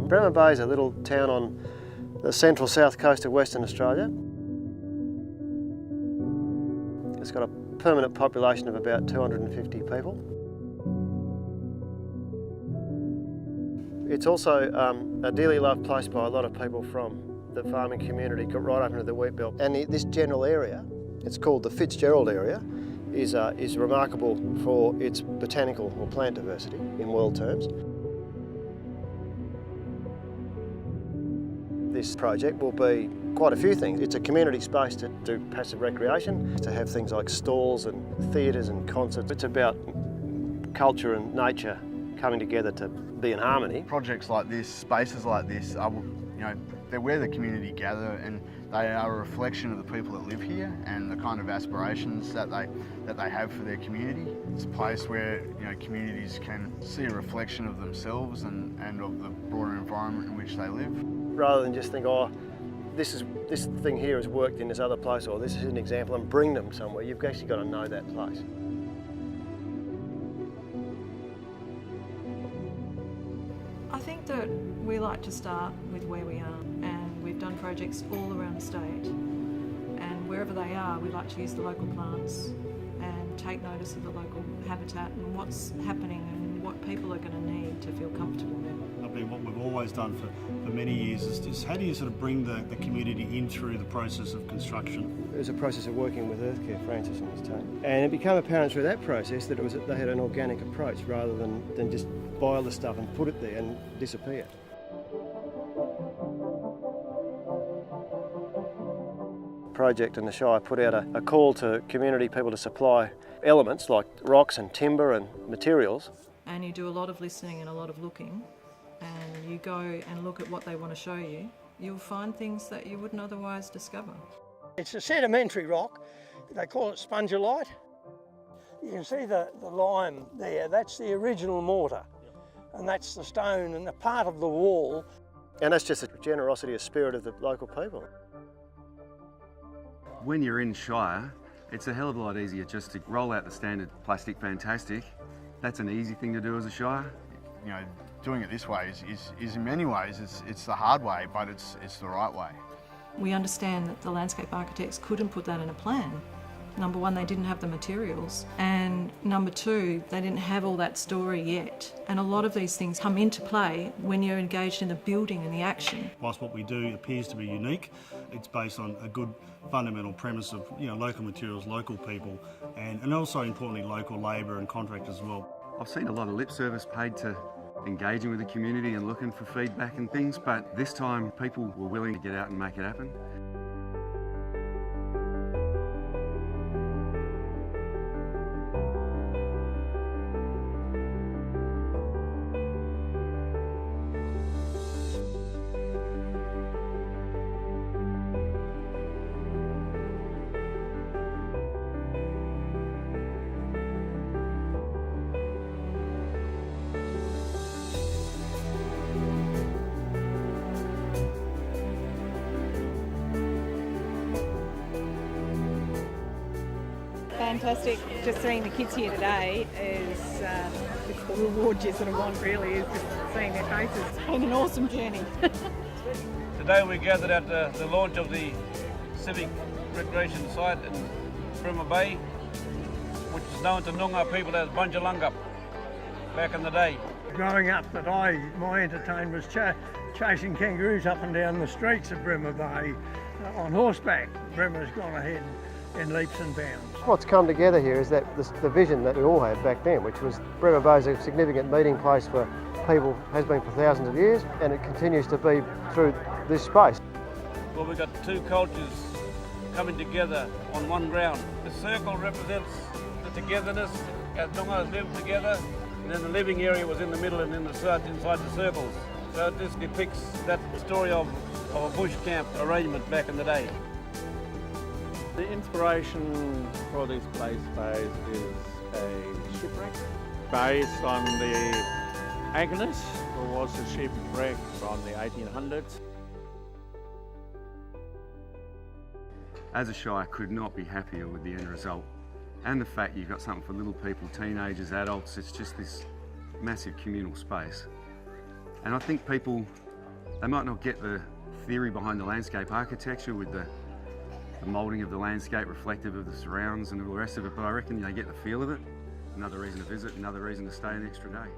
Bremer Bay is a little town on the central south coast of Western Australia. It's got a permanent population of about 250 people. It's also a dearly loved place by a lot of people from the farming community, got right up into the wheat belt. And this general area, it's called the Fitzgerald area, is remarkable for its botanical or plant diversity in world terms. This project will be quite a few things. It's a community space to do passive recreation, to have things like stalls and theatres and concerts. It's about culture and nature coming together to be in harmony. Projects like this, spaces like this, are, they're where the community gather, and they are a reflection of the people that live here and the kind of aspirations that they have for their community. It's a place where communities can see a reflection of themselves and of the broader environment in which they live. Rather than just think, oh, this thing here has worked in this other place, or this is an example, and bring them somewhere. You've actually got to know that place. I think that we like to start with where we are, and we've done projects all around the state, and wherever they are we like to use the local plants and take notice of the local habitat and what's happening and what people are going to need to feel comfortable there. I mean, what we've always done for many years is how do you sort of bring the community in through the process of construction? It was a process of working with Earthcare, Francis and his team. And it became apparent through that process that they had an organic approach rather than just boil the stuff and put it there and disappear. The project and the Shire put out a call to community people to supply elements like rocks and timber and materials. And you do a lot of listening and a lot of looking, and you go and look at what they want to show you. You'll find things that you wouldn't otherwise discover. It's a sedimentary rock. They call it spongolite. You can see the lime there. That's the original mortar, and that's the stone and the part of the wall. And that's just the generosity of spirit of the local people. When you're in Shire, it's a hell of a lot easier just to roll out the standard plastic fantastic. That's an easy thing to do as a Shire. Doing it this way is in many ways, it's the hard way, but it's the right way. We understand that the landscape architects couldn't put that in a plan. Number one, they didn't have the materials, and number two, they didn't have all that story yet. And a lot of these things come into play when you're engaged in the building and the action. Whilst what we do appears to be unique, it's based on a good fundamental premise of local materials, local people, and also importantly local labour and contractors as well. I've seen a lot of lip service paid to engaging with the community and looking for feedback and things, but this time people were willing to get out and make it happen. Fantastic. Just seeing the kids here today is it's the reward you sort of want, really, is just seeing their faces. It's been an awesome journey. Today we gathered at the launch of the Civic recreation site in Bremer Bay, which is known to Noongar people as Bunjalungup back in the day. Growing up, my entertainment was chasing kangaroos up and down the streets of Bremer Bay on horseback. Bremer's gone ahead in leaps and bounds. What's come together here is that the vision that we all had back then, which was Bremer Bay is a significant meeting place for people, has been for thousands of years, and it continues to be through this space. Well, we've got two cultures coming together on one ground. The circle represents the togetherness as Noongars live together, and then the living area was in the middle and inside the circles. So this depicts that story of a bush camp arrangement back in the day. The inspiration for this place is a shipwreck based on the Agnes, who was a shipwreck from the 1800s. As a Shire, could not be happier with the end result. and the fact you've got something for little people, teenagers, adults. It's just this massive communal space. And I think people, they might not get the theory behind the landscape architecture with the moulding of the landscape reflective of the surrounds and all the rest of it, but I reckon they get the feel of it. Another reason to visit, another reason to stay an extra day.